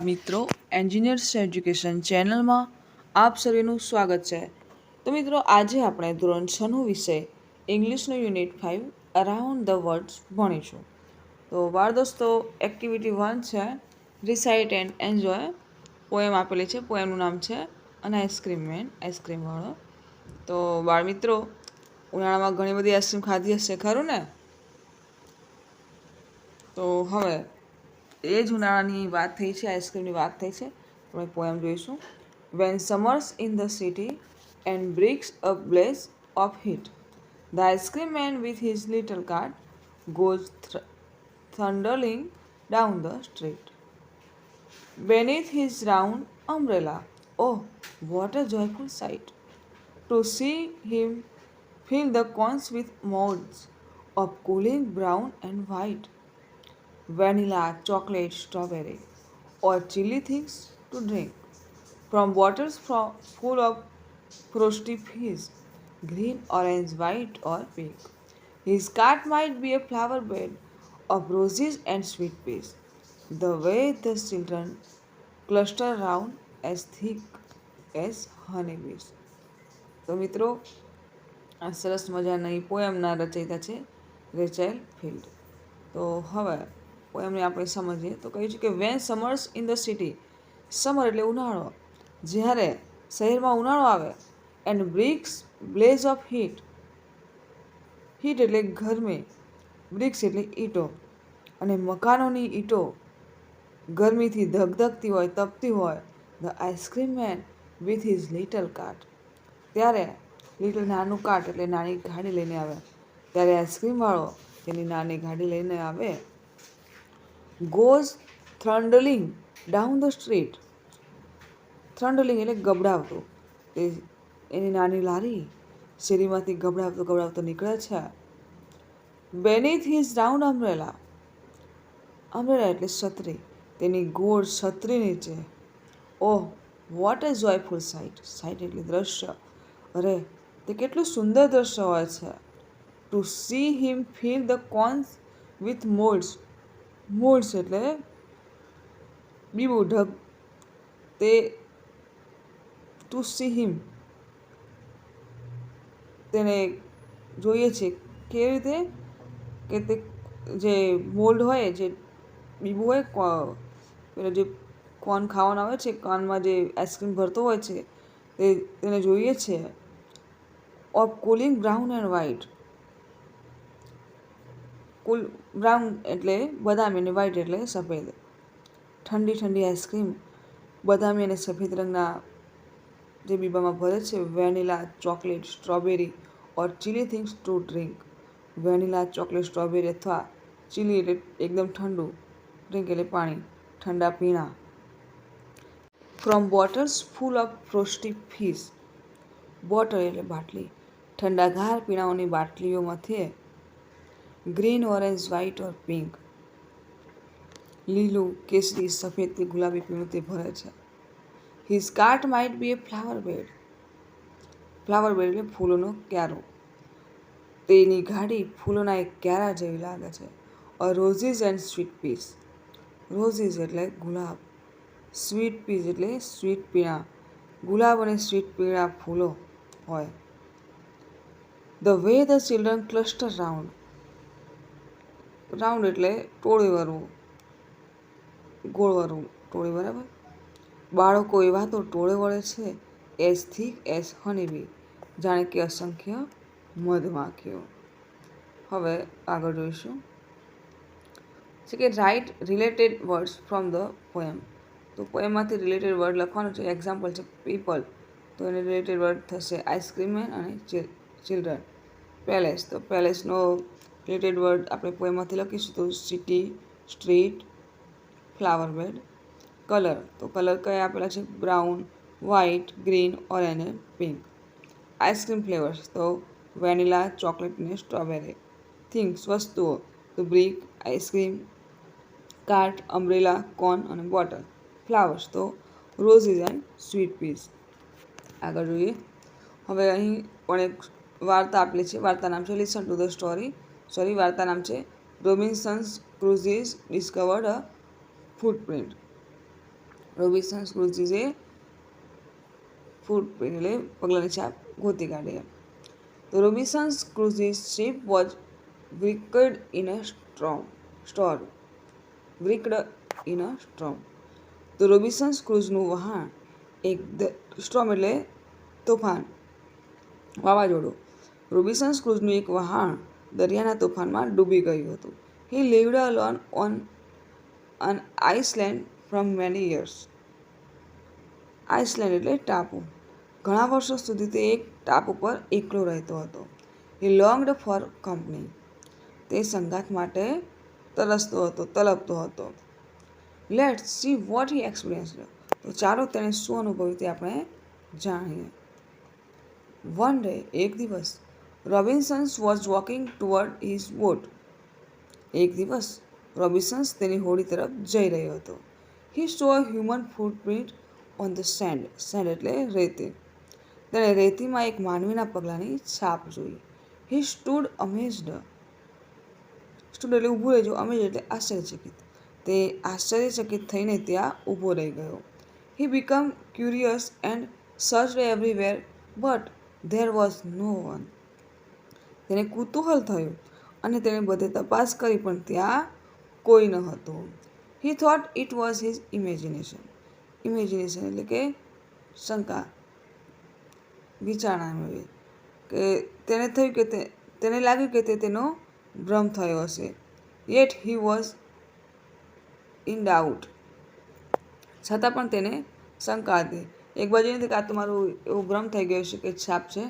મિત્રો engineers education ચેનલમાં આપ સર્વેનું સ્વાગત છે. તો મિત્રો આજે આપણે ધોરણ 6નો વિષય ઇંગ્લિશનો યુનિટ 5 અરાઉન્ડ ધ વર્ડ્સ ભણીશું. તો બાળ દોસ્તો એક્ટિવિટી 1 છે રિસાઇટ એન્ડ એન્જોય. પોએમ આપેલી છે, પોએમનું નામ છે અને આઈસ્ક્રીમ મેન, આઈસ્ક્રીમવાળો. તો બાળ મિત્રો ઉનાળામાં ઘણી બધી આઈસ્ક્રીમ ખાધી હશે, ખરું ને? તો હવે એ જ ઉનાળાની વાત થઈ છે, આઈસ્ક્રીમની વાત થઈ છે. આપણે પોએમ જોઈશું. When summers in the city and bricks a blaze of heat, the ice cream man with his little cart goes thundering down the street. Beneath his round umbrella, oh, what a joyful sight! To see him fill the cones with molds of cooling brown and white, vanilla, chocolate, strawberry, or chilly things to drink, from bottles full of frosty fizz, green, orange, white, or pink. His cart might be a flower bed of roses and sweet peas. The way the children cluster round as thick as honeybees. તો મિત્રો આ સરસ મજાની પોએમના રચયિતા છે રેચેલ field. તો હવે પોએમને આપણે સમજીએ. તો કહ્યું છે કે when summers in the city, summer એટલે ઉનાળો, જ્યારે શહેરમાં ઉનાળો આવે, and bricks blaze of heat, heat એટલે ગરમી, બ્રિક્સ એટલે ઈંટો, અને મકાનોની ઈંટો ગરમીથી ધગધગતી હોય, તપતી હોય, the ice cream man with his little cart, ત્યારે લિટલ નાનું કાર્ટ એટલે નાની ગાડી લઈને આવે, ત્યારે આઈસ્ક્રીમવાળો તેની નાની ગાડી લઈને આવે. ગોઝ થ્રન્ડલિંગ ડાઉન ધ સ્ટ્રીટ, થ્રન્ડલિંગ એટલે ગબડાવતું, તે એની નાની લારી શેરીમાંથી ગબડાવતો નીકળે છે. Beneath his round umbrella, umbrella એટલે છત્રી, તેની ગોળ છત્રી નીચે. Oh, what a joyful sight, sight એટલે દ્રશ્ય, અરે તે કેટલું સુંદર દ્રશ્ય હોય છે. To see him fill the cones with moulds, moulds એટલે બીબું ઢગ, તે ટુ સી હિમ તેને જોઈએ છે કેવી રીતે કે તે જે મોલ્ડ હોય, જે બીબું હોય, પેલો જે કોન ખાવાનો આવે છે, કોનમાં જે આઈસ્ક્રીમ ભરતો હોય છે, તેને જોઈએ છે. Of cooling brown and white, cool brown એટલે બદામી અને વ્હાઇટ એટલે સફેદ. ઠંડી ઠંડી આઈસ્ક્રીમ બદામી અને સફેદ રંગના જે બીબામાં ભરે છે. Vanilla, chocolate, strawberry or chilly things to drink, vanilla, chocolate, strawberry અથવા ચીલી એટલે એકદમ ઠંડુ, ડ્રિંક એટલે પાણી, ઠંડા પીણા. From bottles full of frosty fizz, bottle એટલે બાટલી, ઠંડાગાર પીણાઓની બાટલીઓમાંથી. Green, orange, white or pink, લીલું, કેસરી, સફેદ કે ગુલાબી પીણું તે ભરે છે. His cart might be a flower bed, flower bed એટલે ફૂલોનો ક્યારો, તેની ગાડી ફૂલોના એક ક્યારા જેવી લાગે છે. Or roses and sweet peas, roses એટલે ગુલાબ, સ્વીટ પીસ એટલે સ્વીટ પીણા, ગુલાબ અને સ્વીટ પીણા ફૂલો હોય. The way the children cluster round, round એટલે ટોળી વરવું, ગોળ વરવું, ટોળી, બરાબર. બાળકો એવા તો ટોળે વળે છે, એઝ થીક એઝ હનીબી, જાણે કે અસંખ્ય મધમાખીઓ. હવે આગળ જોઈશું છે કે write related words from the poem. તો પોએમમાંથી રિલેટેડ વર્ડ લખવાનું છે. એક્ઝામ્પલ છે પીપલ, તો એને રિલેટેડ વર્ડ થશે આઈસ્ક્રીમ મેન અને ચિલ્ડ્રન. પેલેસ, તો પેલેસનો રિલેટેડ વર્ડ આપણે પોએમમાંથી લખીશું તો city, street, flower bed. Colour, તો કલર કયા આપેલા છે? Brown, white, green, orange and pink. Ice cream flavours, તો વેનીલા, ચોકલેટ અને સ્ટ્રોબેરી. થિંગ્સ, વસ્તુઓ, તો brick, ice cream, cart, umbrella, cone અને બોટલ. ફ્લાવર્સ, તો રોઝીસ એન્ડ સ્વીટ પીસ. આગળ જોઈએ. હવે અહીં પણ એક વાર્તા આપેલી છે. વાર્તા નામ છે લિસન ટુ ધ સ્ટોરી. વાર્તા નામ છે Robinson's Crusoe's discovered a footprint. Robinson ક્રુઝે ફૂટપ્રિન્ટ એટલે પગલાંની છાપ ગોતી કાઢી. તો Robinson Crusoe's ship was wrecked in a storm. wrecked in a storm. તો રોબિન્સન ક્રુઝનું વહાણ એક સ્ટોર્મ એટલે તોફાન, વાવાઝોડું. રોબિન્સન ક્રુઝનું એક વહાણ દરિયાના તોફાનમાં ડૂબી ગયું હતું. He lived alone on an island from many years. Island એટલે ટાપુ. ઘણા વર્ષો સુધી તે એક ટાપુ પર એકલો રહેતો હતો. હી લોંગ્ડ ફોર કંપની. તે સંગાથ માટે તલબતો હતો. Let's see what he experienced. તો ચાલો તેણે શું અનુભવ્યું તે આપણે જાણીએ. વન ડે, એક દિવસ, Robinson was walking toward his boat. એક દિવસ રોબિન્સન તેની હોડી તરફ જઈ રહ્યો હતો. He saw a human footprint on the sand. Sand એટલે રેતી. તેણે રેતીમાં એક માનવીના પગલાંની છાપ જોઈ. હી સ્ટૂડ અમેઝડ. સ્ટૂડ એટલે ઊભું રહેજો, અમેઝ એટલે આશ્ચર્યચકિત. તે આશ્ચર્યચકિત થઈને ત્યાં ઊભો રહી ગયો. He became curious and searched everywhere but there was no one. તેને કુતૂહલ થયું અને તેણે બધે તપાસ કરી પણ ત્યાં કોઈ ન હતું. He thought it was his imagination. Imagination એટલે કે શંકા, વિચારણા મેળવી. કે તેને થયું કે તેને લાગ્યું કે તે તેનો ભ્રમ થયો હશે. Yet he was in doubt. છતાં પણ તેને શંકા હતી. એક બાજુ નથી કે આ તો મારું એવું ભ્રમ થઈ ગયો છે કે છાપ છે,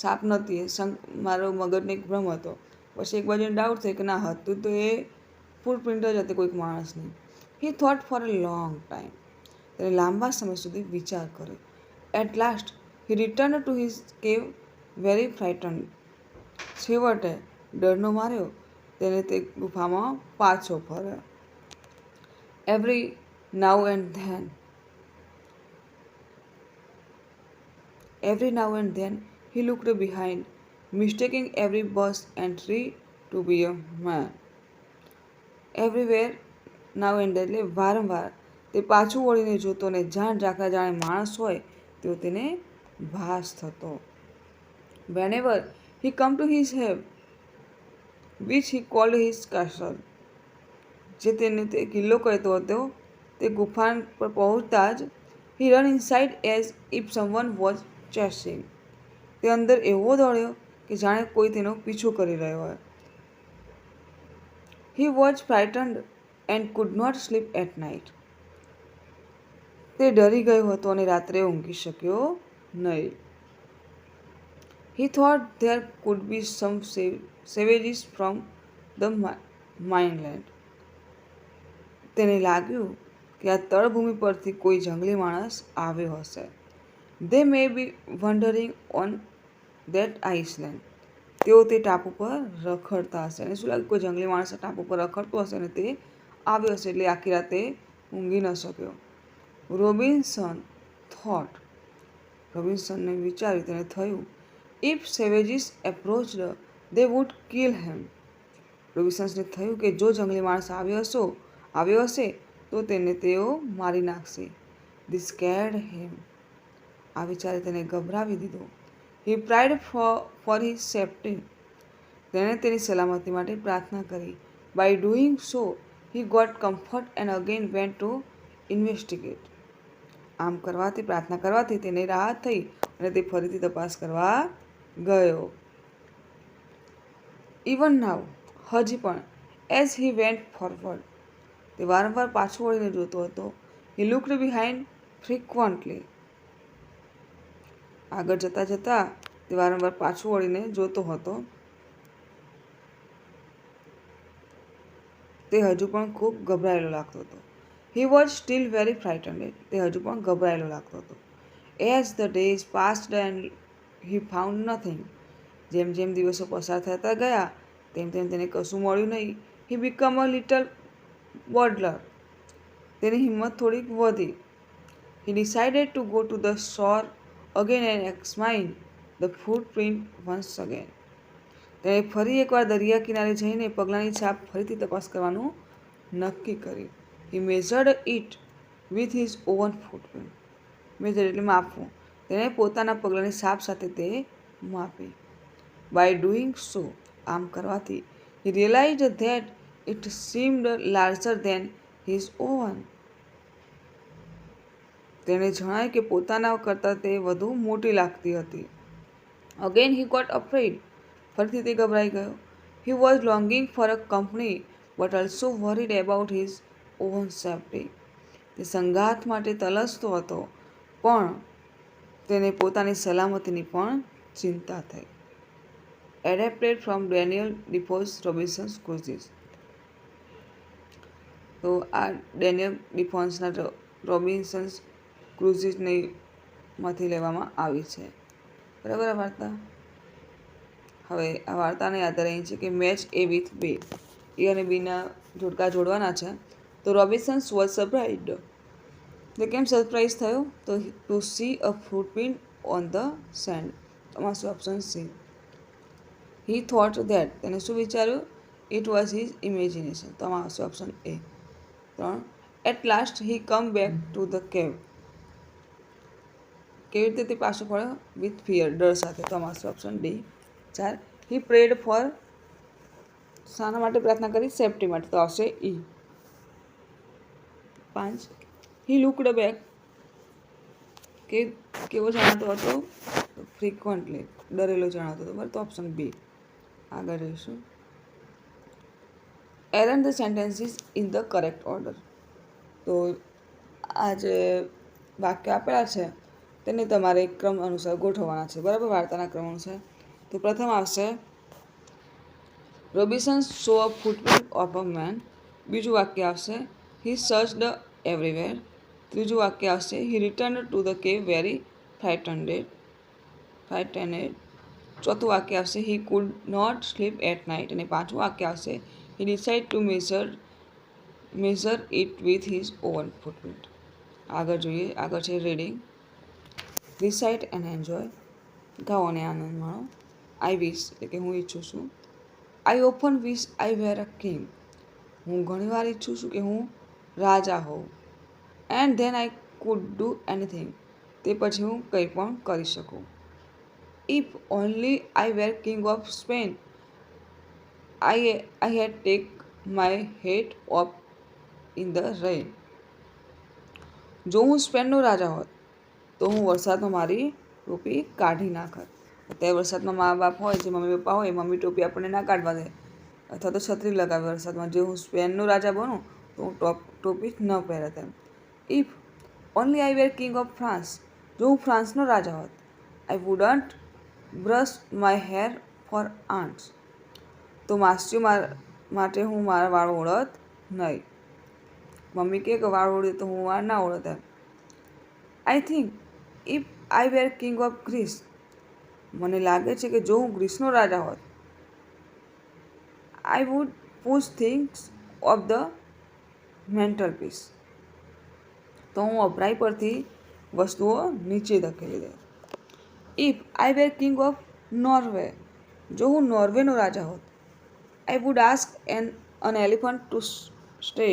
છાપ નહોતી, મારો મગજને એક ભ્રમ હતો. પછી એક બાજુ ડાઉટ થઈ કે ના હતું તો એ ફૂટપ્રિન્ટ જ હતી કોઈક માણસની. He thought for a long time. તેને લાંબા સમય સુધી વિચાર કર્યો. At last he return to his cave very frightened. છેવટે ડરનો માર્યો તેને તે ગુફામાં પાછો ફર્યો. Every now and then he looked behind, mistaking every bush and tree to be a man. Everywhere, now and then એટલે વારંવાર તે પાછું વળીને જોતો અને જાણ રાખતા જાણે માણસ હોય તેવો તેને ભાસ થતો. Whenever he come to his home, which he called his castle, જે તેને તે કિલ્લો કહેતો હતો તે ગુફા પર પહોંચતા જ he run inside as if someone was chasing. તે અંદર એવો દોડ્યો કે જાણે કોઈ તેનો પીછો કરી રહ્યો હોય. He was frightened and could not sleep at night. તે ડરી ગયો હતો અને રાત્રે ઊંઘી શક્યો નહીં. He thought there could be some savages from the mainland. તેને લાગ્યું કે આ તળભૂમિ પરથી કોઈ જંગલી માણસ આવ્યો હશે. They may be wandering on that island. તેઓ તે ટાપુ પર રખડતા હશે. અને શું લાગ્યું કોઈ જંગલી માણસ ટાપુ પર રખડતો હશે અને તે આવ્યો હશે એટલે આખી રાતે ઊંઘી ન શક્યો. Robinson thought. રોબિન્સનને વિચાર્યું, તેને થયું ઇફ સેવેજીસ એપ્રોચ્ડ દે વુડ કિલ હિમ. રોબિન્સનને થયું કે જો જંગલી માણસ આવ્યો હશે તો તેને તેઓ મારી નાખશે. This scared him. આ વિચારે તેને ગભરાવી દીધો. He prayed for his safety. તેણે તેની સલામતી માટે પ્રાર્થના કરી. By doing so he got comfort and again went to investigate. આમ કરવાથી, પ્રાર્થના કરવાથી તેને રાહત થઈ અને તે ફરીથી તપાસ કરવા ગયો. ઇવન નાવ, હજી પણ, એઝ હી વેન્ટ ફોરવર્ડ, તે વારંવાર પાછું વળીને જોતો હતો. હી લુક્ડ બિહાઇન્ડ ફ્રીક્વન્ટલી. આગળ જતાં જતાં તે વારંવાર પાછું વળીને જોતો હતો. તે હજુ પણ ખૂબ ગભરાયેલો લાગતો હતો. He was steel very ફ્રાઇટન્ડ. તે હજુ પણ ગભરાયેલો લાગતો હતો. As the days passed and he found nothing. જેમ જેમ દિવસો પસાર થતા ગયા તેમ તેમ તેને કશું મળ્યું નહીં. He became a little bolder. તેની હિંમત થોડીક વધી. He decided to go to the shore again and examine the footprint once again. તેણે ફરી એકવાર દરિયા કિનારે જઈને પગલાંની છાપ ફરીથી તપાસ કરવાનું નક્કી કર્યું. He measured it with his own footprint. Measure એટલે માપવું. તેણે પોતાના પગલાંની છાપ સાથે તે માપી. બાય ડુઈંગ સો, આમ કરવાથી, he realised that it seemed larger than his own. તેણે જણાયું કે પોતાના કરતાં તે વધુ મોટી લાગતી હતી. Again he got afraid. ફરીથી તે ગભરાઈ ગયો. He was longing for a company but also worried about his own safety. તે સંગાથ માટે તલસતો હતો, પણ તેને પોતાની સલામતીની પણ ચિંતા થઈ. Adapted from Daniel Defoe's Robinson's Crusoe's. તો આ ડેનિયલ ડિફોન્સના રોબિન્સન્સ ક્રુઝિસની માંથી લેવામાં આવી છે. બરાબર આ વાર્તા. હવે આ વાર્તાને આધારે અહીં છે કે મેચ એ વિથ બી. એ અને બીના જોડકા જોડવાના છે. તો રોબિન્સન્સ વોઝ સરપ્રાઇઝડ. તે કેમ સરપ્રાઇઝ થયો? તો to see a footprint on the sand. તમારું option C. He thought that. તેને શું વિચાર્યું? It was his imagination. તમારું option A. 3. At last he come back to the cave. કેવી રીતે તે પાછો પડ્યો? વિથ ફિયર, ડર સાથે. તમારું ઓપ્શન ડી. 4. હી પ્રેડ ફોર. શાના માટે પ્રાર્થના કરી? સેફ્ટી માટે. તો આવશે ઈ. 5. He looked back. કેવો જણાતો હતો? ફ્રીક્વન્ટલી, ડરેલો જણાતો હતો. બરાબર, તો ઓપ્શન બી. આગળ રહીશું. Arrange the sentences in the correct order. તો આ જે વાક્ય આપેલા છે તેને તમારે ક્રમ અનુસાર ગોઠવવાના છે. બરાબર, વાર્તાના ક્રમ અનુસાર. તો પ્રથમ આવશે Robinson's saw a footprint of a man. બીજું વાક્ય આવશે હી સર્ચડ એવરીવેર. ત્રીજું વાક્ય આવશે he return to the cave very frightened. ચોથું વાક્ય આવશે he could not sleep at night. અને પાંચમું વાક્ય આવશે he decide to measure it with his own footprint. આગળ જોઈએ. આગળ છે રીડિંગ. Recite and enjoy. ગાઓ અને આનંદ માણો. આઈ વિશ એટલે કે હું ઈચ્છું છું. I often wish I were a king. હું ઘણીવાર ઈચ્છું છું કે હું રાજા હોઉં. And then I could do anything. તે પછી હું કંઈ પણ કરી શકું. If only I were king of Spain I had take my hat off in the rain. જો હું સ્પેનનો રાજા હોત તો હું વરસાદમાં મારી ટોપી કાઢી નાખત. અત્યારે વરસાદમાં મા બાપ હોય, જે મમ્મી પપ્પા હોય, મમ્મી ટોપી આપણને ના કાઢવા દે, અથવા તો છત્રી લગાવે વરસાદમાં. જો હું સ્પેનનો રાજા બનું તો હું ટોપી ન પહેરત એમ. If only I were king of France. જો હું ફ્રાન્સનો રાજા હોત I wouldn't brush my hair for aunts. તો માસીઓ માટે હું મારા વાળ ઓળત નહીં. મમ્મી કહે કે વાળ ઓળે તો હું વાળ ના ઓળત એમ. I think if I were king of Greece. મને લાગે છે કે જો હું ગ્રીસનો રાજા હોત I would push things off the mantelpiece. તો હું અભરાઈ પરથી વસ્તુઓ નીચે ધકેલી દે. If I were king of Norway. જો હું નોર્વેનો રાજા હોત I would ask an elephant to stay.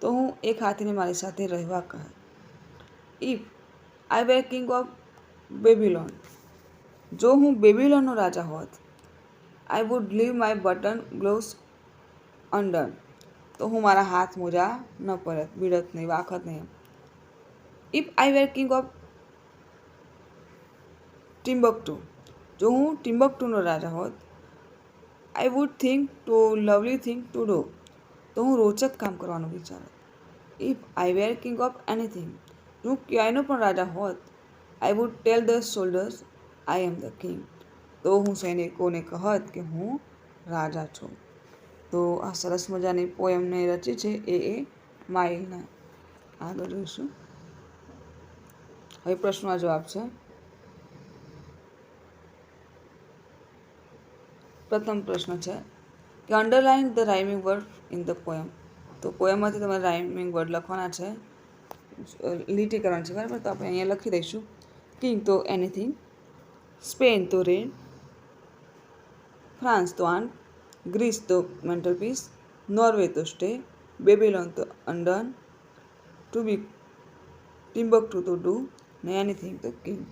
તો હું એક હાથીને મારી સાથે રહેવા કહે. If I were king of બેબીલોન. જો હું બેબીલોનનો રાજા હોત I would leave my button gloves undone. તો હું મારા હાથ મોજા ન પરત, ભીડત નહીં, વાખત નહીં. If I were king of Timbuktu. જો હું ટિમ્બકટુનો રાજા હોત I would think to lovely thing to do. તો હું રોચક કામ કરવાનું વિચારત. If I were king of anything. જો હું ક્યાંયનો પણ રાજા હોત I would tell the soldiers I am the king. તો હું સૈનિકોને કહત કે હું રાજા છું. તો આ સરસ મજાની પોએમને રચી છે એ માઇલના. આગળ જોઈશું. હવે પ્રશ્નનો જવાબ છે. પ્રથમ પ્રશ્ન છે કે underline the rhyming word in the poem. તો પોએમમાંથી તમારે રાઇમિંગ વર્ડ લખવાના છે, લીટીકરણ છે. બરાબર, તો આપણે અહીંયા લખી દઈશું. કિંગ તો એનીથિંગ, સ્પેન તો રેન, ફ્રાન્સ તો આન્ટ, ગ્રીસ તો મેન્ટલ પીસ, નોર્વે તો સ્ટે, બેબીલોન તો અંડન, ટુ બી ટિમ્બકટુ તો ડુ ને એનીથિંગ તો કિંગ.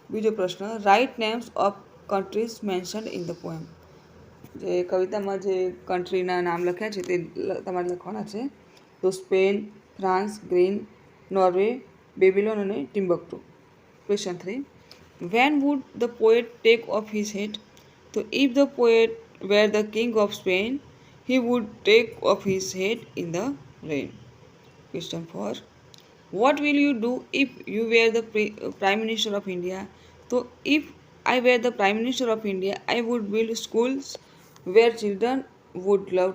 બીજો પ્રશ્ન, write names of countries mentioned in the poem. જે કવિતામાં જે કન્ટ્રીના નામ લખ્યા છે તે તમારે લખવાના છે. તો Spain, France, green, Norway, Babylon અને Timbuktu. Question 3, when would the poet take off his hat. તો if the poet were the king of Spain, he would take off his head in the rain. Question 4, what will you do if you were the Prime Minister of India? So if I were the Prime Minister of India, I would build schools where children would love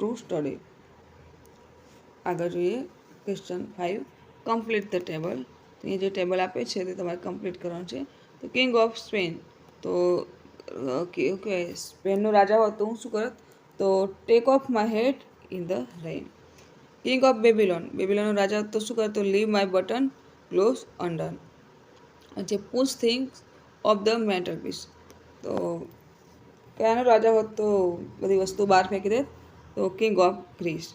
to study. આગળ જોઈએ question 5, complete the table. તો એ જે table આપે છે તે તમારે complete કરવાનું છે. તો કિંગ ઓફ સ્પેન, તો ઓકે સ્પેનનો રાજા હોત તો હું શું કરત? તો take off my head in the rain. King of Babylon, બેબીલોનનો રાજા હોત તો શું કરત? તો leave my button close under. જે push things off the mantelpiece, તો કયાનો રાજા હોત તો બધી વસ્તુ બહાર ફેંકી દેત? તો king of Greece.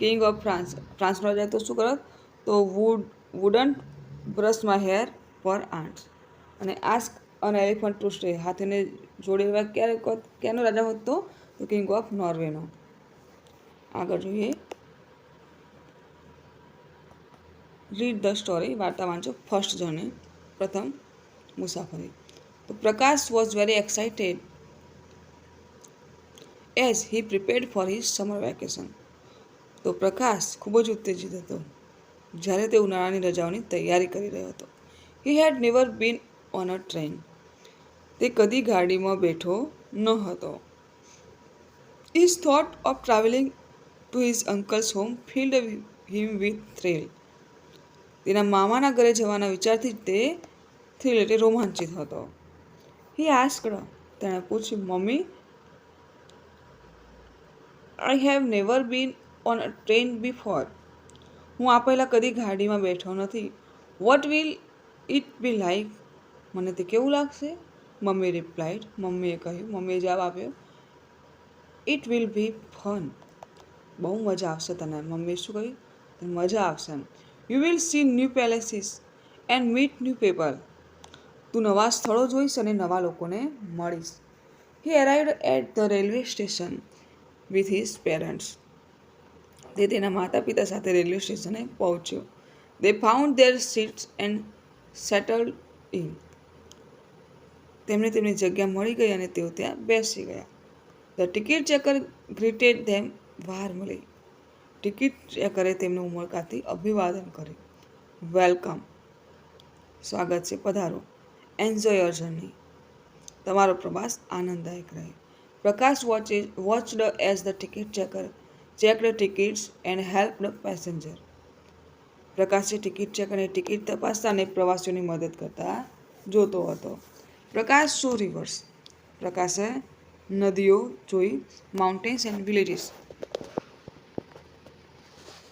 King of France, ફ્રાન્સનો રાજા તો શું કરત? તો wouldn't brush my hair for aunts. અને ask an elephant to stay, હાથીને જોડે ક્યાંનો રાજા હોત? તો કિંગ ઓફ નોર્વેનો. આગળ જોઈએ, રીડ ધ સ્ટોરી. વાર્તા વાંચો. ફર્સ્ટ જર્ની, પ્રથમ મુસાફરી. તો Prakash was very excited as he prepared for his summer vacation. તો પ્રકાશ ખૂબ જ ઉત્તેજિત હતો જ્યારે તે ઉનાળાની રજાઓની તૈયારી કરી રહ્યો હતો. He had never been on a train. તે કદી ગાડીમાં બેઠો ન હતો. His thought of travelling to his uncle's home filled him with thrill. તેના મામાના ઘરે જવાના વિચારથી તે થ્રિલ એટલે રોમાંચિત હતો. હી આસ્કડ, તેણે પૂછ્યું, mummy, I have never been on a train before. હું આ પહેલાં કદી ગાડીમાં બેઠો નથી. What will it be like? મને તે કેવું લાગશે? મમ્મી રિપ્લાઇડ, મમ્મીએ કહ્યું, મમ્મીએ જવાબ આપ્યો, ઇટ વિલ બી ફન. બહુ મજા આવશે તને. મમ્મીએ શું કહ્યું? તને મજા આવશે. You will see new places and meet new people. તું નવા સ્થળો જોઈશ અને નવા લોકોને મળીશ. He arrived at the railway station with his parents. તે તેના માતા પિતા સાથે રેલવે સ્ટેશને પહોંચ્યો. They found their seats and settled in. તેમને તેમની જગ્યા મળી ગઈ અને તેઓ ત્યાં બેસી ગયા. The ticket checker greeted them warmly. Ticket ચેકરે તેમને ઉમળકાથી અભિવાદન કર્યું. વેલકમ, સ્વાગત છે, પધારો. એન્જોય યોર જર્ની, તમારો પ્રવાસ આનંદદાયક રહે. Prakash watched as the ticket checker checked the tickets and helped the passenger. પ્રકાશે ટિકિટ ચેક અને ટિકિટ તપાસતા અને પ્રવાસીઓની મદદ કરતા જોતો હતો. પ્રકાશ સો રિવર્સ. પ્રકાશે નદીઓ જોઈ. Mountains and villages.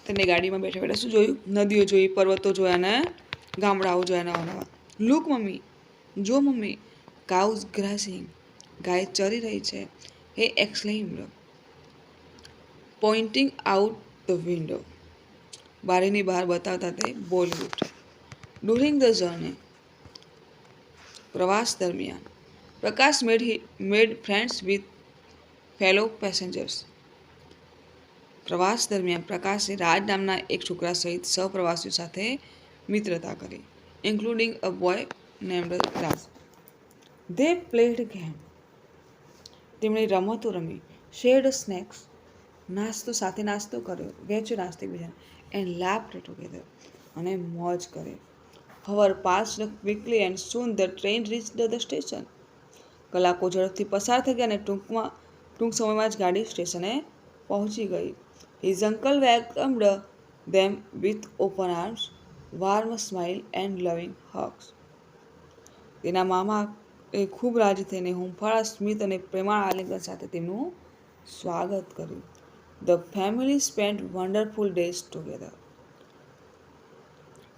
તેને ગાડીમાં બેઠા બેઠા શું જોયું? નદીઓ જોઈ, પર્વતો જોયા અને ગામડાઓ જોયા નવા નવા. લુક મમ્મી, જો મમ્મી, કાઉઝ ગ્રાસિંગ, ગાય ચરી રહી છે. હે એક્સક્લેઇમ્ડ, પોઇન્ટિંગ આઉટ ધ વિન્ડો. બારીની બહાર બતાવતા તે બોલી ઉઠ્યો. During the journey. પ્રવાસ દરમિયાન. પ્રકાશ મેડ ફ્રેન્ડ્સ વિથ ફેલો પેસેન્જર્સ. પ્રવાસ દરમિયાન પ્રકાશે રાજ નામના એક છોકરા સહિત સહપ્રવાસીઓ સાથે મિત્રતા કરી. Including a boy named Raj. They played game. તેમણે રમતો રમી. Shared snacks. સાથે નાસ્તો કર્યો. વહેંચ્યો નાસ્તો એકબીજાને. And laughed together. અને મોજ કરે. Hour passed quickly and soon the train reached the station. કલાકો ઝડપથી પસાર થઈ ગયા અને ટૂંક સમયમાં જ ગાડી સ્ટેશને પહોંચી ગઈ. His uncle વેલકમ્ડ them with open arms, warm smile and લવિંગ હગ્સ. તેના મામા એ ખૂબ રાજી થઈને હૂંફાળા સ્મિત અને પ્રેમાળ આલિંગન સાથે તેમનું સ્વાગત કર્યું. The family spend wonderful days together.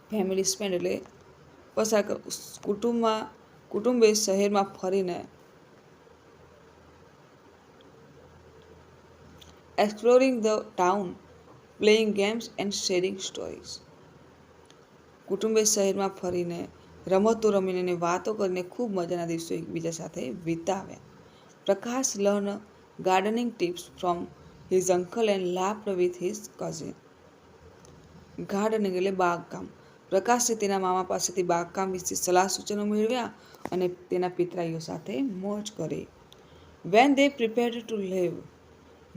Family spend એટલે કુટુંબે શહેરમાં ફરીને exploring the town playing games and sharing stories. કુટુંબે શહેરમાં ફરીને રમતો રમીને અને વાતો કરીને ખૂબ મજાના દિવસો એકબીજા સાથે વિતાવ્યા. Prakash learn gardening tips from his uncle and laughed with his cousin. Gardening એટલે બાગકામ. પ્રકાશે તેના મામા પાસેથી બાગકામ વિશે સલાહ સૂચનો મેળવ્યા અને તેના પિતરાઈઓ સાથે મોજ કરી. When they prepared to leave,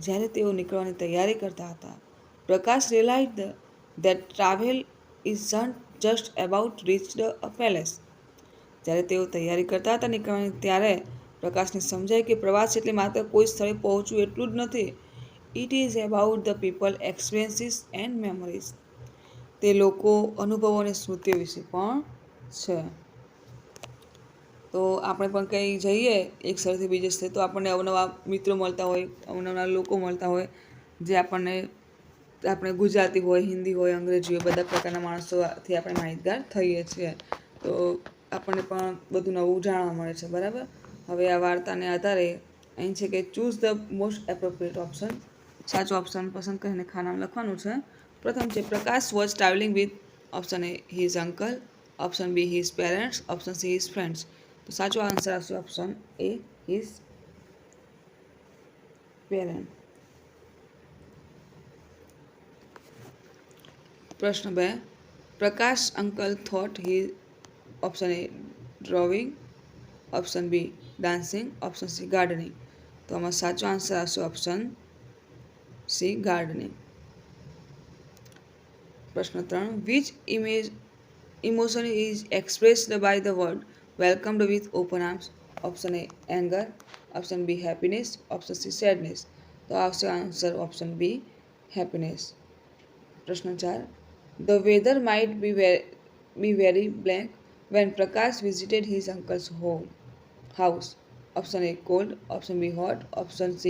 જ્યારે તેઓ નીકળવાની તૈયારી કરતા હતા, Prakash realised that travel isn't just about reached a place. જ્યારે તેઓ તૈયારી કરતા હતા નીકળવાની, ત્યારે પ્રકાશને સમજાય કે પ્રવાસ એટલે માત્ર કોઈ સ્થળે પહોંચવું એટલું જ નથી. It is about the people, experiences and memories. તે લોકો, અનુભવો અને સ્મૃતિઓ વિશે પણ છે. તો આપણે પણ કંઈ જઈએ એક સ્થળેથી બીજે સ્થળે, તો આપણને અવનવા મિત્રો મળતા હોય, અવનવા લોકો મળતા હોય, જે આપણે ગુજરાતી હોય, હિન્દી હોય, અંગ્રેજી હોય, બધા પ્રકારના માણસોથી આપણે માહિતગાર થઈએ છીએ. તો આપણને પણ બધું નવું જાણવા મળે છે. બરાબર. હવે આ વાર્તાને આધારે અહીં છે કે choose the most appropriate option. સાચો ઓપ્શન પસંદ કરીને ખાનામાં લખવાનું છે. પ્રથમ છે Prakash was travelling with option A his uncle, option B his parents, option C his friends. તો સાચો આન્સર આવશે ઓપ્શન એ હિઝ પેરેન્ટ. પ્રશ્ન 2. Prakash uncle thought he option A drawing, option B dancing, option C gardening. તો આમાં સાચો answer આવશે option C gardening. પ્રશ્ન 3. Which emotion is expressed by the word welcomed with open arms? Option A anger, option B happiness, option C sadness. તો આવશે answer option B happiness. પ્રશ્ન 4. The weather might be very blank when Prakash visited his uncle's house. Option A cold, option B hot, option C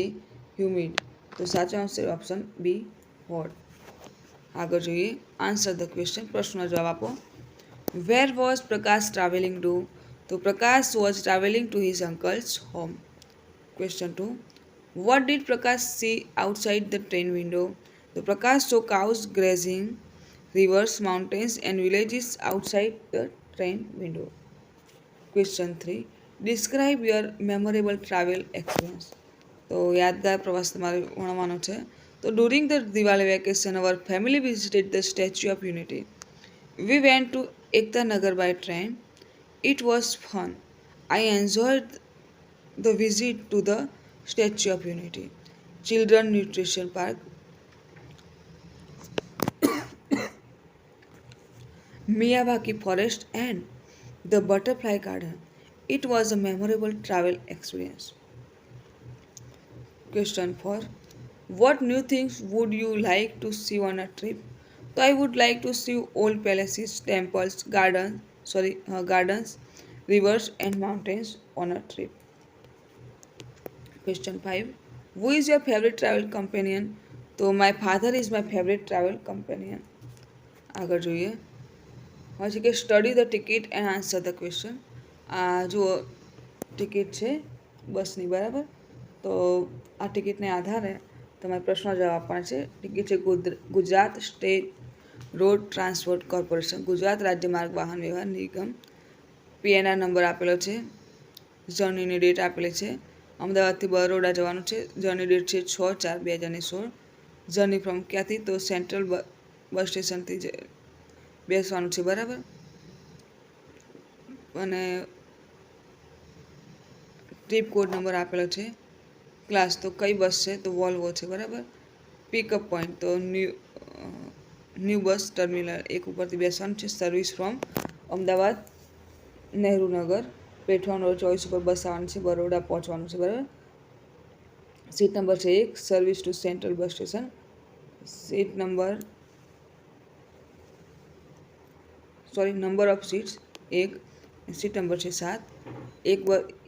humid. તો સાચો answer option B hot. આગળ જોઈએ. Answer the question. પ્રશ્નનો જવાબ આપો. Where was Prakash travelling to? તો Prakash was travelling to his uncle's home. Question 2. What did Prakash see outside the train window? તો Prakash saw cows grazing, rivers, mountains and villages outside the train window. Question 3. Describe your memorable travel experience. તો યાદગાર પ્રવાસ તમારે ભણવાનો છે. તો during the Diwali vacation, our family visited the Statue of Unity. We went to Ekta Nagar by train. It was fun. I enjoyed the visit to the Statue of Unity, Children Nutrition Park, Miyawaki Forest and the Butterfly Garden. It was a memorable travel experience. Question 4. What new things would you like to see on a trip? So I would like to see old palaces, temples, gardens, rivers and mountains on a trip. Question 5. Who is your favorite travel companion? So my father is my favorite travel companion. આગળ જોઈએ. હવે છે કે study the ticket and answer the question. આ જુઓ ticket છે બસની. બરાબર. તો આ ટિકિટને આધારે તમારે પ્રશ્નો જવાબ આપવાના છે. ટિકિટ છે Gujarat state road transport corporation, Gujarat રાજ્ય માર્ગ વાહન વ્યવહાર નિગમ. PNR નંબર આપેલો છે. જર્નીની ડેટ આપેલી છે. અમદાવાદથી બરોડા જવાનું છે. જર્ની ડેટ છે 6/4/2016. જર્ની ફ્રોમ ક્યાંથી? તો સેન્ટ્રલ બસ સ્ટેશનથી બેસવાનું છે. બરાબર. અને ટ્રીપ કોડ નંબર આપેલો છે. ક્લાસ તો કઈ બસ છે? તો વોલ્વો છે. બરાબર. પિકઅપ પોઈન્ટ તો ન્યૂ બસ ટર્મિનલ 1 ઉપરથી બેસવાનું છે. સર્વિસ ફ્રોમ અમદાવાદ નહેરુનગર પેઠવાન રોડ 24 ઉપર બસ આવવાની છે. બરોડા પહોંચવાનું છે. બરાબર. સીટ નંબર છે 1. Service two central bus station. Number of seats 1. Seat number છે 7.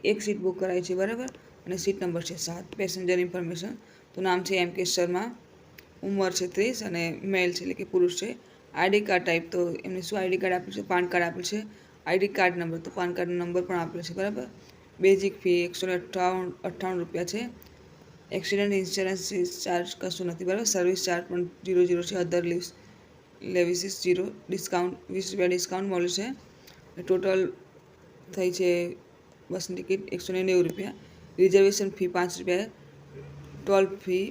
એક સીટ બુક કરાવી છે. બરાબર. અને સીટ નંબર છે 7. પેસેન્જર ઇન્ફોર્મેશન તો નામ છે MK શર્મા, ઉંમર છે 30 અને મેલ છે એટલે કે પુરુષ છે. આઈડી કાર્ડ ટાઈપ તો એમને શું આઈડી કાર્ડ આપ્યું છે? પાન કાર્ડ આપ્યું છે. આઈડી કાર્ડ નંબર તો પાન કાર્ડ નંબર પણ આપેલો છે. બરાબર. બેઝિક ફી 198 રૂપિયા છે. એક્સિડન્ટ ઇન્સ્યોરન્સ ચાર્જ કશું નથી, બરાબર. સર્વિસ ચાર્જ પણ 0 છે. અધર લેવિસીસ 0. ડિસ્કાઉન્ટ 20 રૂપિયા ડિસ્કાઉન્ટ મળ્યું છે. ટોટલ થઈ છે બસની ટિકિટ 190 રૂપિયા. રિઝર્વેશન ફી 5 રૂપિયા. ટોલ ફી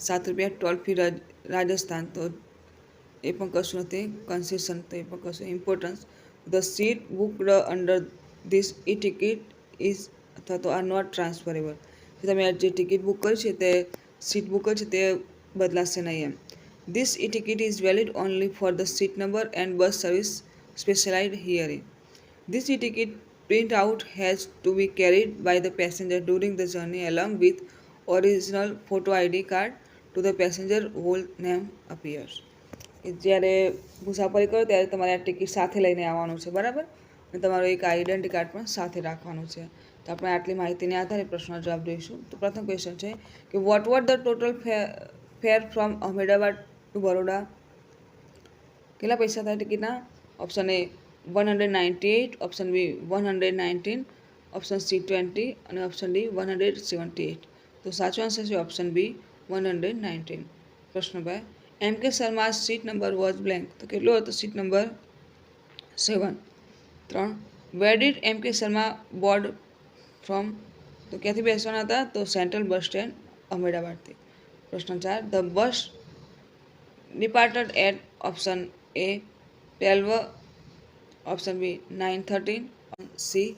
7 રૂપિયા. ટોલ ફી રાજસ્થાન તો એ પણ કશું નથી. કન્સેશન તો એ પણ કશું. Importance the seat booked under this e ticket is અથવા તો આર નોટ ટ્રાન્સફરેબલ. તમે જે ટિકિટ બુક કરી છે તે સીટ બુક કરી છે તે બદલાશે નહીં એમ. This e ticket is valid only for the seat number and bus service specialised hearing. This e-ticket printout has to be carried by the passenger during the journey along with original photo ID card to the passenger whose name appears. જ્યારે મુસાફરી કરો ત્યારે તમારે આ ticket સાથે લઈને આવવાનું છે, બરાબર. અને તમારું એક આઈડેન્ટિટી કાર્ડ પણ સાથે રાખવાનું છે. તો આપણે આટલી માહિતીને આધારે પ્રશ્નનો જવાબ જોઈશું. તો પ્રથમ ક્વેશ્ચન છે કે what what the total fare from Ahmedabad to Baroda. કેટલા પૈસા થાય ટિકિટના? Option A 198, option B 119, option C 20 અને ઓપ્શન ડી 178. તો સાચો આન્સર છે ઓપ્શન બી 119. પ્રશ્ન 2, એમ K Sharma seat number was blank. તો કેટલો હતો? Seat number 7. 3, where did M K Sharma board from. તો ક્યાંથી બેસવાના હતા? તો સેન્ટ્રલ બસ સ્ટેન્ડ અહમદાબાદથી. પ્રશ્ન 4, the bus departed at option A 12, option B 9:13, C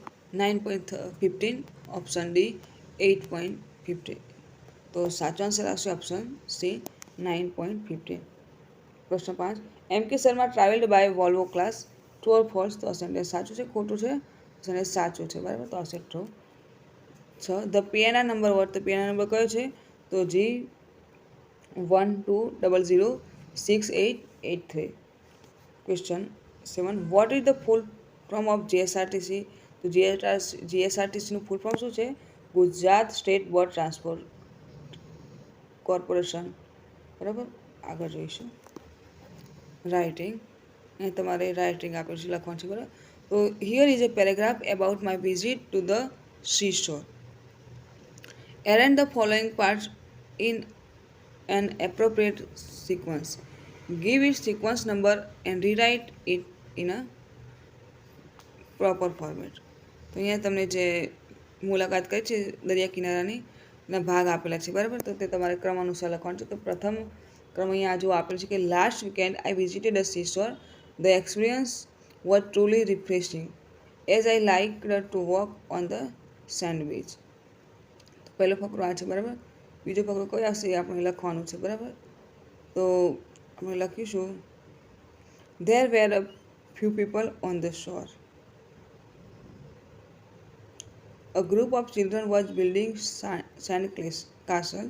9:15, option D 8:15. તો સાચો આન્સર આવશે ઓપ્શન સી 9:15. પ્રશ્ન 5, M K Sharma travelled by Volvo class. True or false? તો અસેન્ડે સાચું છે, ખોટું છે? અસેન્ડે સાચું છે, બરાબર. તો આવશે true. 6, the PNR number what. તો પીએનઆર નંબર કયો છે? તો G12006883. Question 7, what is the full form of GSRTC. તો જીએસઆરટીસીનું ફૂલ ફોર્મ શું છે? Gujarat state bus transport corporation, બરાબર. આગળ જોઈશું રાઇટિંગ. અહીં તમારે રાઇટિંગ આપેલું છે, લખવાનું છે, બરાબર. તો here is a paragraph about my visit to the sea shore. Arrange the following parts in an appropriate sequence. Give its sequence number and rewrite it in a proper format. તો અહીંયા તમને જે મુલાકાત કરી છે દરિયા કિનારાની એના ભાગ આપેલા છે, બરાબર. તો તે તમારે ક્રમ અનુસાર લખવાનું છે. તો પ્રથમ ક્રમ અહીંયા જો આપેલું છે કે last weekend I visited a sea shore. The experience was truly refreshing as I like to walk on the sand beach. પહેલો ફકરો આ છે, બરાબર. બીજો ફકરો કયો આવશે એ આપણે લખવાનું છે, બરાબર. તો આપણે લખીશું there were a few people on the shore. A group of children was building sand castle.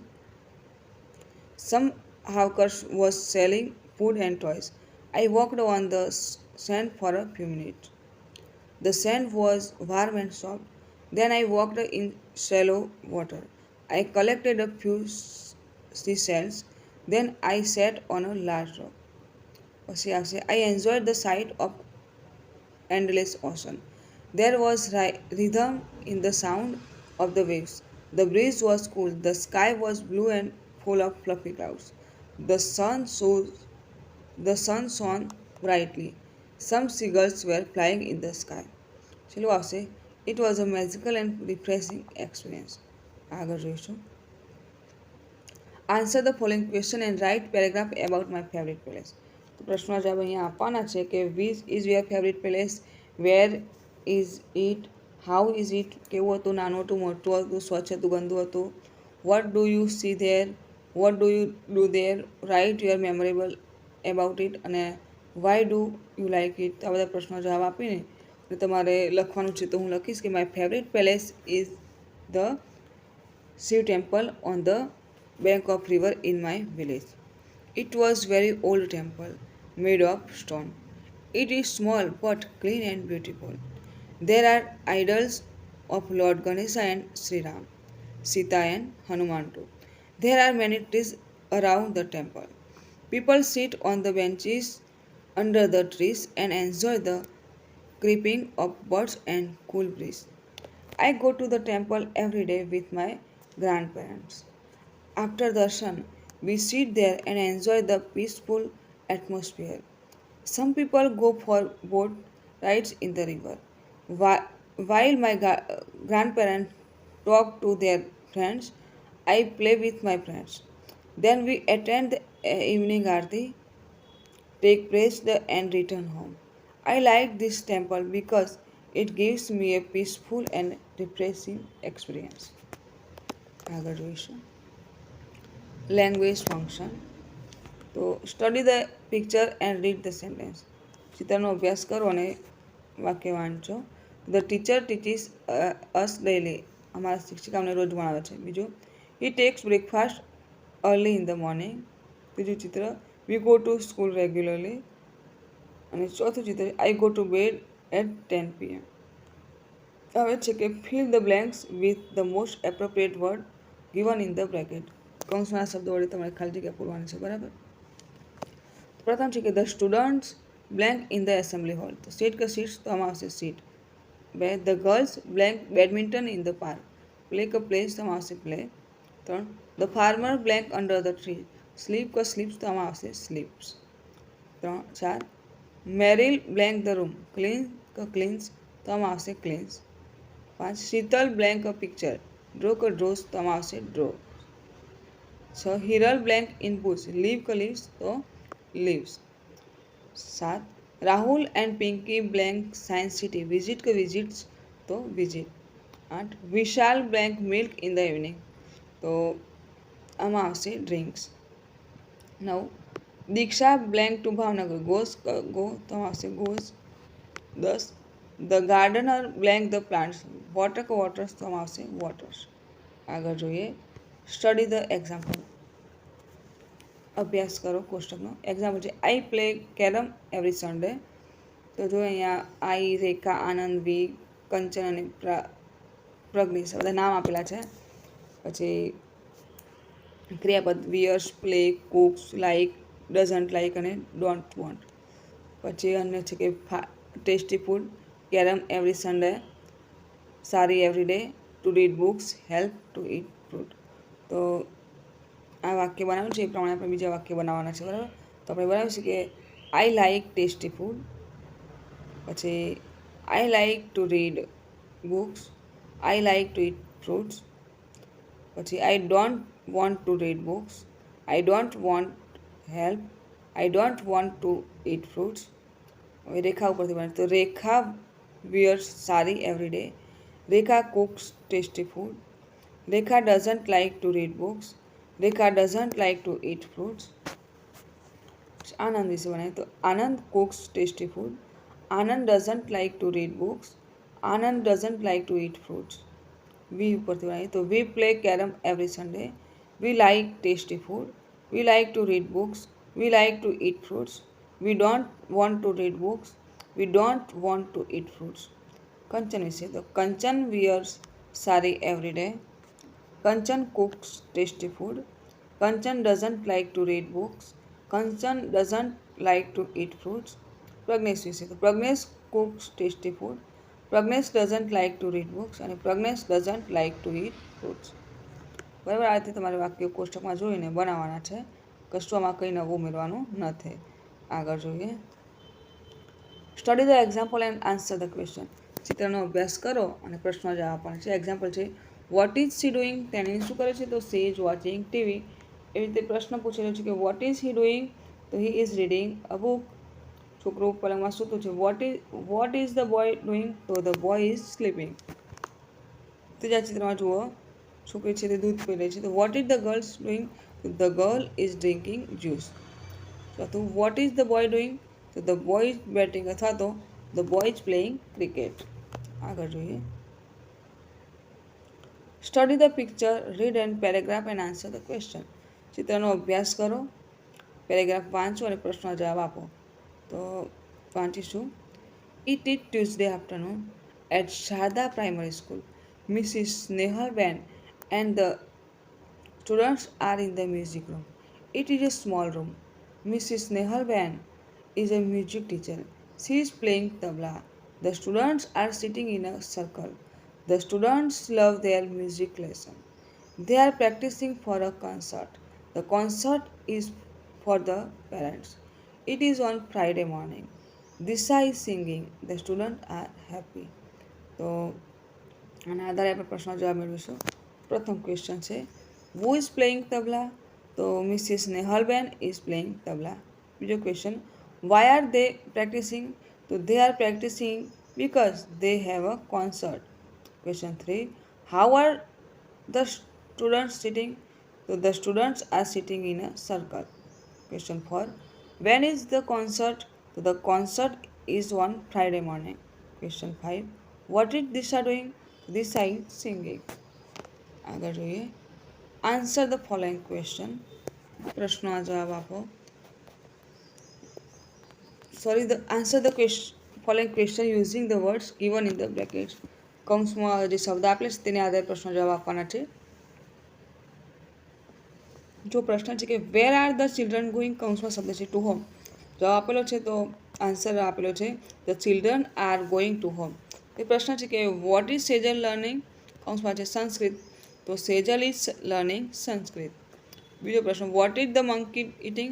Some hawkers was selling food and toys. I walked on the sand for a few minutes. The sand was warm and soft. Then I walked in shallow water. I collected a few seashells. Then I sat on a large rock. I enjoyed the sight of endless ocean. There was rhythm in the sound of the waves. The breeze was cool. The sky was blue and full of fluffy clouds. The sun shone brightly. Some seagulls were flying in the sky. ચલો આવશે It was a magical and refreshing experience. આગળ જોઈશું. Answer the following question and write paragraph about my favorite place. તો પ્રશ્નનો જવાબ અહીંયા આપવાના છે કે which is your favorite place, where is it, how is it, કેવું હતું, નાનું હતું, મોટું હતું, સ્વચ્છ હતું, ગંદુ હતું, what do you see there, what do you do there, write your memorable about it અને why do you like it. આ બધા પ્રશ્નો જવાબ આપીને તમારે લખવાનું છે. તો હું લખીશ કે my favourite palace is the Shiva temple on the bank of river in my village. It was very old temple made of stone. It is small but clean and beautiful. There are idols of Lord Ganesha and Sri Ram, Sita and Hanuman too. There are many trees around the temple. People sit on the benches under the trees and enjoy the creeping of birds and cool breeze. I go to the temple every day with my grandparents. After darshan, we sit there and enjoy the peaceful atmosphere. Some people go for boat rides in the river, while my grandparents talk to their friends. I play with my friends. Then we attend the evening aarti, take rest and return home. I like this temple because it gives me a peaceful and refreshing experience. આગળ જોઈશું language function. તો study the picture and read the sentence. ચિત્રનો અભ્યાસ કરો અને વાક્ય વાંચો. The teacher teaches us daily. અમારા શિક્ષિકા અમને રોજ ભણાવે છે. બીજું, he takes breakfast early in the morning. ત્રીજું ચિત્ર, we go to school regularly. અને ચોથું ચિત્ર, I go to bed at 10 PM. હવે છે કે fill the blanks with the most appropriate word given in the bracket. કૌંસના શબ્દો વડે તમારે ખાલી જગ્યા પૂરવાની છે, બરાબર. પ્રથમ છે કે the students blank in the assembly hall. તો સીટ કે સીટ્સ તો આમાં આવશે સીટ. બે, the girls blank badminton in the park. Play કે પ્લેસ તો આમાં આવશે પ્લે. ત્રણ, the farmer blank under the tree. Sleep કે સ્લીપ્સ તો આમાં આવશે સ્લીપ્સ. ચાર, Meryl blank the room. Clean કે ક્લીન્સ તો આમાં આવશે ક્લીન્સ. પાંચ, Sheetal blank a picture. Draw કે ડ્રોસ તો આમાં આવશે ડ્રો. છ, Hiral blank in books. Leave કે લીવ્સ તો લીવ્સ. સાત, Rahul and Pinky blank science city. Visit કે વિઝિટ્સ તો વિઝિટ. આઠ, Vishal blank milk in the evening. તો આમાં આવશે ડ્રિંક્સ. નવ, Diksha blank to Bhavnagar. Goes go તો આમાં આવશે goes. 10, the gardener blank the plants. Water કે વોટર્સ તો આમાં આવશે વોટર્સ. આગળ જોઈએ, સ્ટડી ધ એક્ઝામ્પલ. અભ્યાસ કરો કોષ્ટકનો. એક્ઝામ્પલ છે, I play carrom every Sunday. તો જો અહીંયા આઈ, રેખા, આનંદ, વી, કંચન અને પ્રજ્ઞેશ બધા નામ આપેલા છે. પછી ક્રિયાપદ wears, play, cooks, like, doesn't like અને ડોન્ટ વોન્ટ. પછી અન્ય છે કે tasty food, carrom every Sunday, sari every day, to read books, help to eat fruit. તો આ વાક્ય બનાવ્યું છે એ પ્રમાણે આપણે બીજા વાક્ય બનાવવાના છે, બરાબર. તો આપણે બનાવીશું કે આઈ લાઇક ટેસ્ટી ફૂડ. પછી I like to read books. I like to eat fruits. પછી I don't want to read books. I don't want help. I don't want to eat fruits. હવે રેખા ઉપરથી બને તો Rekha wears sari every day. Rekha cooks tasty food. Rekha doesn't like to read books. Rekha doesn't like to eat fruits. Anand વિશે બનાવીએ તો Anand cooks tasty food. Anand doesn't like to read books. Anand doesn't like to eat fruits. We ઉપરથી બનાવીએ તો we play carrom every Sunday. We like tasty food. We like to read books. We like to eat fruits. We don't want to read books. We don't want to eat fruits. Kanchan વિશે તો Kanchan wears sari every day. Kanchan cooks tasty food. Kanchan doesn't like to read books. Kanchan doesn't like to eat fruits. Pragnesh વિશે તો Pragnesh cooks tasty food. Pragnesh doesn't like to read books અને Pragnesh doesn't like to eat fruits. બરાબર, આ રીતે તમારે વાક્યો કોષ્ટકમાં જોઈને બનાવવાના છે. કશું આમાં કંઈ નવું ઉમેરવાનું નથી. આગળ જોઈએ, study the example and answer the question. ચિત્રનો અભ્યાસ કરો અને પ્રશ્નો જવાબ આપવાના છે. એક્ઝામ્પલ છે, વોટ ઇઝ સી ડુઈંગ. તેની શું કરે છે તો સી ઇઝ વોચિંગ ટીવી. એવી રીતે પ્રશ્ન પૂછેલો છે કે વોટ ઇઝ હી ડુઈંગ. તો he is reading a book. છોકરો પલંગમાં સૂતું છે. What is the boy doing. તો ધ બોય ઇઝ સ્લીપિંગ. ત્રીજા ચિત્રમાં જુઓ, છોકરી છે તે દૂધ પી રહી છે. તો what is the girls doing. તો the girl is drinking juice. ચોથું, what is the boy doing. તો ધ બોય ઇઝ બેટિંગ અથવા તો the boy is playing cricket. આગળ જોઈએ, study the picture, read and paragraph and answer the question. ચિત્રનો અભ્યાસ કરો, પેરેગ્રાફ વાંચો અને પ્રશ્નો જવાબ આપો. તો વાંચીશું. It is Tuesday afternoon at Sharda primary school. Mrs Snehal ben and the students are in the music room. It is a small room. Mrs. Nehalban is a music teacher. She is playing tabla. The students are sitting in a circle. The students love their music lesson. They are practicing for a concert. The concert is for the parents. It is on Friday morning. Disha is singing. The students are happy. તો આના આધારે આપણે પ્રશ્નનો જવાબ મેળવીશું. પ્રથમ question છે who is playing tabla? તો Mrs Nehalben is playing tabla. બીજો question why are they practising? તો they are practising because they have a concert. Question 3. How are the students sitting? So the students are sitting in a circle. Question 4. When is the concert? So the concert is on Friday morning. Question 5. What is Disha doing? Disha is singing. આગળ જોઈએ. Answer the following question. પ્રશ્નોના જવાબ આપો. Answer the following question using the words given in the brackets. કૌંસમાં જે શબ્દ આપેલ છે તેને આધારે પ્રશ્નો જવાબ આપવાના છે. જો પ્રશ્ન છે કે where are the children going, કૌંસમાં શબ્દ છે ટુ હોમ. જવાબ આપેલો છે તો આન્સર આપેલો છે the children are going to home. એ પ્રશ્ન છે કે વોટ ઇઝ સેજલ લર્નિંગ, કૌંસમાં છે સંસ્કૃત. તો સેજલ ઇઝ લર્નિંગ સંસ્કૃત. બીજો પ્રશ્ન what is the monkey eating,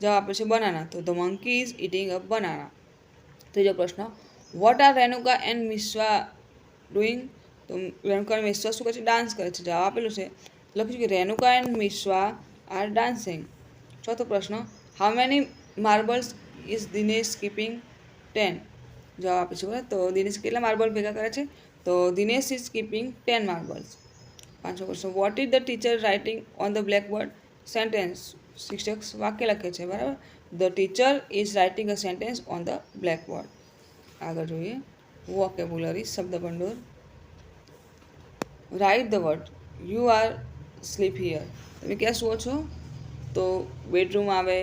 જવાબ આપે છે બનાના. તો the monkey is eating a banana. ત્રીજો પ્રશ્ન what are Renuka and Mishwa doing? તો રેણુકા અને મિશ્વા શું કરે છે? ડાન્સ કરે છે. જવાબ આપેલું છે લખ્યું છે કે રેણુકા એન્ડ મિશ્વા આર ડાન્સિંગ. ચોથો પ્રશ્ન how many marbles is Dinesh keeping? 10. જવાબ આપે છે બરાબર. તો દિનેશ કેટલા માર્બલ ભેગા કરે છે? તો દિનેશ ઇઝ કીપિંગ 10 માર્બલ્સ. પાંચમો પ્રશ્ન what is the teacher writing on the blackboard? Sentence. શિક્ષક વાક્ય લખે છે બરાબર. The teacher is writing a sentence on the blackboard. આગળ જોઈએ વોકેબ્યુલરી શબ્દભંડોળ. Write the word you are sleep here. તમે ક્યાં સુવો છો? તો બેડરૂમ આવે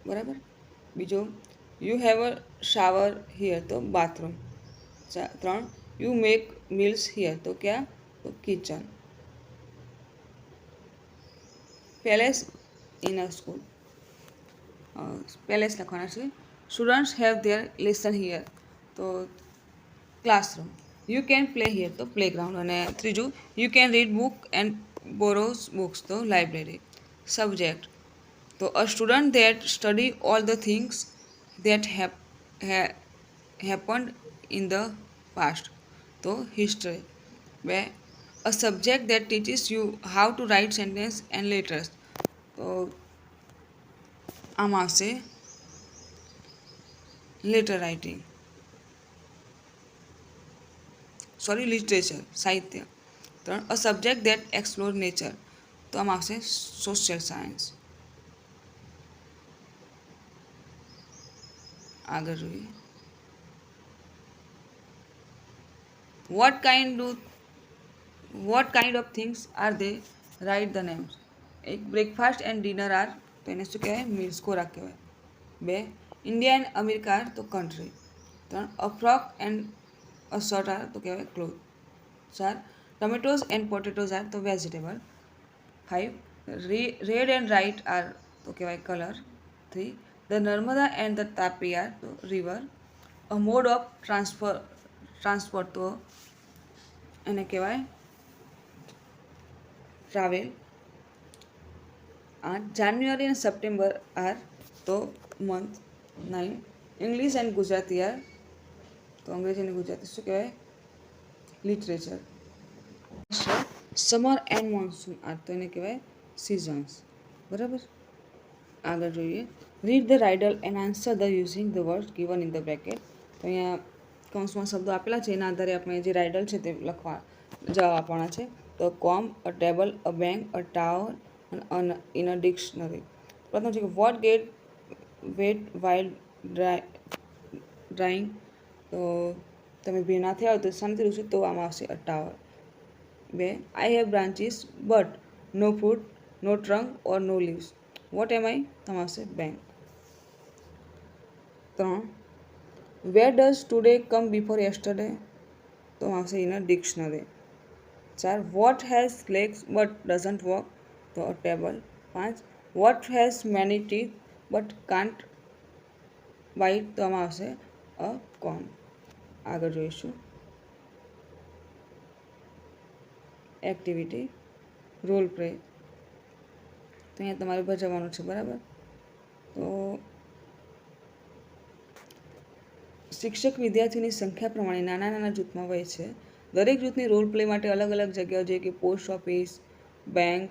બરાબર. બીજો you have a shower here, તો bathroom. 3. You make meals here, તો ક્યાં? તો kitchen. Places in a school. Places લખવાના છે. Students have their lesson here, તો classroom. You can play here, તો પ્લેગ્રાઉન્ડ. અને ત્રીજું you can read book and borrows books, તો લાઇબ્રેરી. સબ્જેક્ટ તો a student that study all the things that happened in the past, તો history. 2. A subject that teaches you how to write sentence and letters, તો આમાં આવશે letter writing literature સાહિત્ય. 3. A subject that explore nature, તો આમાં આવશે social science. આગળ જોઈએ what kind of things are they? Write the names. એક બ્રેકફાસ્ટ એન્ડ ડિનર આર, તો એને શું કહેવાય? મીલ્સ, ખોરાક કહેવાય. 2. ઇન્ડિયા એન્ડ અમેરિકા આર, તો country. 3. A frock and a shirt are, તો કહેવાય cloth. 4. Tomatoes and potatoes are, તો vegetable. 5. Red and white are, તો કહેવાય colour. 3. The Narmada and the Tapi are, તો river. A mode of transport, તો એને કહેવાય ટ્રાવેલ. 8. જાન્યુઆરી અને સપ્ટેમ્બર આર, તો month. 9. English and Gujarati are, તો અંગ્રેજી અને ગુજરાતી શું કહેવાય? Literature. Summer and monsoon are, તો એને કહેવાય સિઝન્સ બરાબર. આગળ જોઈએ read the riddle and answer the using the word given in the bracket. તો અહીંયા કૌંસમાં શબ્દો આપેલા છે એના આધારે આપણે જે રાઇડલ છે તે લખવા જવાબ આપવાના છે. તો કોમ, a table, a bank, a tower અને ઇન અ ડિક્શનરી. પ્રથમ છે કે વોટ ગેટ વેટ વાઇલ્ડ ડ્રાઈંગ, તો તમે ભીના થયા તો શાંતિ રહેશે, તો આમાં આવશે a tower. 2. I have branches but no fruit, no trunk or no leaves. What am I, તો આવશે bank. 3. Where does today come before yesterday, તો આવશે in a dictionary. 4. What has legs but doesn't walk, તો a table. 5. What has many teeth but can't bite, તો આમાં આવશે અ કોન. આગળ જોઈશું એક્ટિવિટી. Role play. તો અહીંયા તમારે ભજવવાનું છે, બરાબર. તો શિક્ષક વિદ્યાર્થીઓની સંખ્યા પ્રમાણે નાના નાના જૂથમાં હોય છે. દરેક જૂથની રોલ પ્લે માટે અલગ અલગ જગ્યાઓ જેવી કે post office, bank,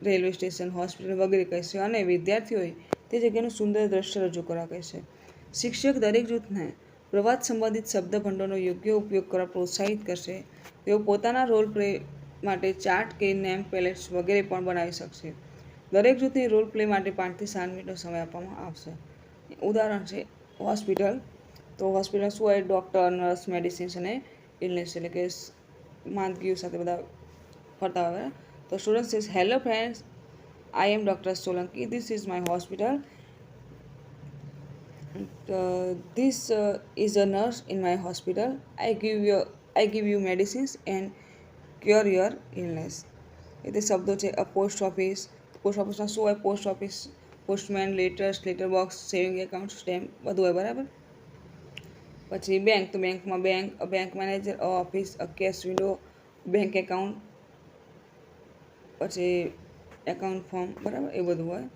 railway station, hospital વગેરે કહેશે અને વિદ્યાર્થીઓએ તે જગ્યાનું સુંદર દ્રશ્ય રજૂ કરવા કહેશે. શિક્ષક દરેક જૂથને પ્રવાદ સંબંધિત શબ્દ ભંડોળનો યોગ્ય ઉપયોગ કરવા પ્રોત્સાહિત કરશે. તેઓ પોતાના રોલ પ્લે માટે ચાર્ટ કે નેમ પેલેટ્સ વગેરે પણ બનાવી શકશે. દરેક જૂથની રોલ પ્લે માટે 5 થી 7 મિનિટનો સમય આપવામાં આવશે. ઉદાહરણ છે હોસ્પિટલ. તો હોસ્પિટલ શું હોય? ડૉક્ટર, નર્સ, મેડિસિન્સ અને ઇલનેસ એટલે કે માંદગીઓ સાથે બધા ફરતા હોય. તો student says hello friends, I am doctor Solanki, this is my hospital. This is a nurse in my hospital. I give you medicines and cure your illness. એ તે શબ્દો છે. અ પોસ્ટ ઓફિસ. પોસ્ટ ઓફિસમાં શું હોય? Post office, postman, letters, letter box, saving account, stamp બધું હોય, બરાબર. પછી બેંક. તો બેંકમાં બેંક, અ બેંક મેનેજર, અ ઓફિસ, અ કેશ વિન્ડો, બેંક એકાઉન્ટ, પછી એકાઉન્ટ ફોર્મ, બરાબર, એ બધું હોય.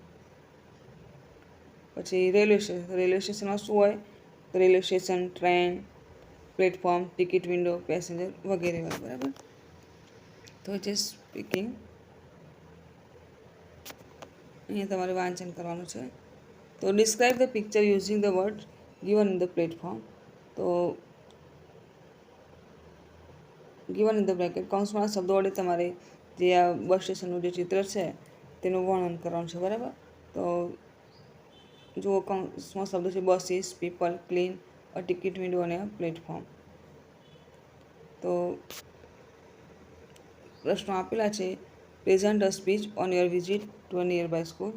પછી રેલવે સ્ટેશન. રેલવે સ્ટેશનમાં શું હોય? Railway station, train, platform, ticket window, passenger વગેરે હોય, બરાબર. તો છે સ્પીકિંગ. અહીંયા તમારે વાંચન કરવાનું છે. તો describe the picture using the word given in the platform. તો ગિવન ઇન ધ બ્રેકેટ કૌંસમાં શબ્દો વડે તમારે જે આ બસ સ્ટેશનનું જે ચિત્ર છે તેનું વર્ણન કરવાનું છે, બરાબર. તો જુઓ કૌંસમાં શબ્દો છે buses, people, clean, a ticket window અને પ્લેટફોર્મ. તો પ્રશ્નો આપેલા છે. Present a speech on your visit to a nearby school.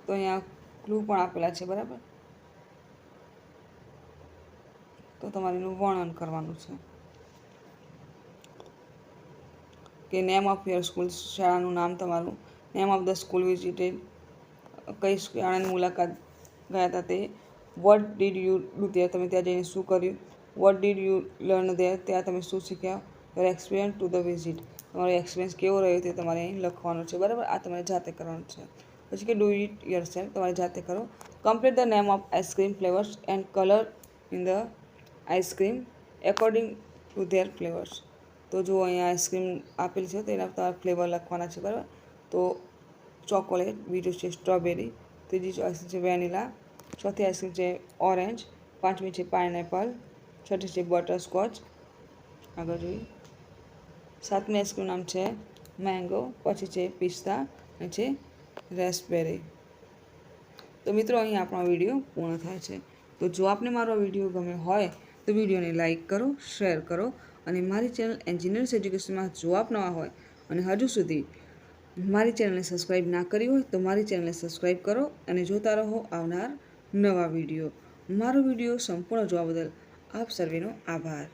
તો અહીંયા ક્લુ પણ આપેલા છે, બરાબર. તો તમારે એનું વર્ણન કરવાનું છે કે નેમ ઓફ યોર સ્કૂલ, શાળાનું નામ તમારું, name of the school visited, કઈ શાળાની મુલાકાત ગયા હતા તે, વોટ ડીડ યુ ડુ દેર, તમે ત્યાં જઈને શું કર્યું, વોટ ડીડ યુ લર્ન દેર, ત્યાં તમે શું શીખ્યા, your experience to the visit, તમારો એક્સપિરિયન્સ કેવો રહ્યો તે તમારે અહીં લખવાનું છે, બરાબર. આ તમારે જાતે કરવાનું છે. પછી કે ડુ ઇટ યોર સેલ્ફ, તમારે જાતે કરો. Complete the name of ice cream flavours and colour in the ice cream according to there flavours. તો જો અહીંયા આઈસ્ક્રીમ આપેલ છે તો એના તમારે ફ્લેવર લખવાના છે, બરાબર. તો ચોકોલેટ, બીજું છે સ્ટ્રોબેરી, ત્રીજી આઈસ્ક્રીમ છે વેનીલા, ચોથી આઈસ્ક્રીમ છે ઓરેન્જ, પાંચમી છે પાઇનેપલ, છઠ્ઠી છે બટરસ્કોચ, આગળ જોઈએ. સાતમી આઈસ્ક્રીમનું નામ છે મેંગો, પછી છે પિસ્તા અને છે રેસ્પબેરી. તો મિત્રો અહીં આપણો વિડીયો પૂર્ણ થાય છે. તો જો આપને મારો વિડીયો ગમ્યો હોય તો વિડીયોને લાઇક કરો, શેર કરો અને મારી ચેનલ એન્જિનિયર્સ એજ્યુકેશનમાં જો આપ નવા હોય અને હજુ સુધી મારી ચેનલને સબસ્ક્રાઈબ ના કરી હોય તો મારી ચેનલને સબસ્ક્રાઈબ કરો અને જોતા રહો આવનાર નવા વિડીયો. મારો વિડીયો સંપૂર્ણ જોવા બદલ આપ સર્વેનો આભાર.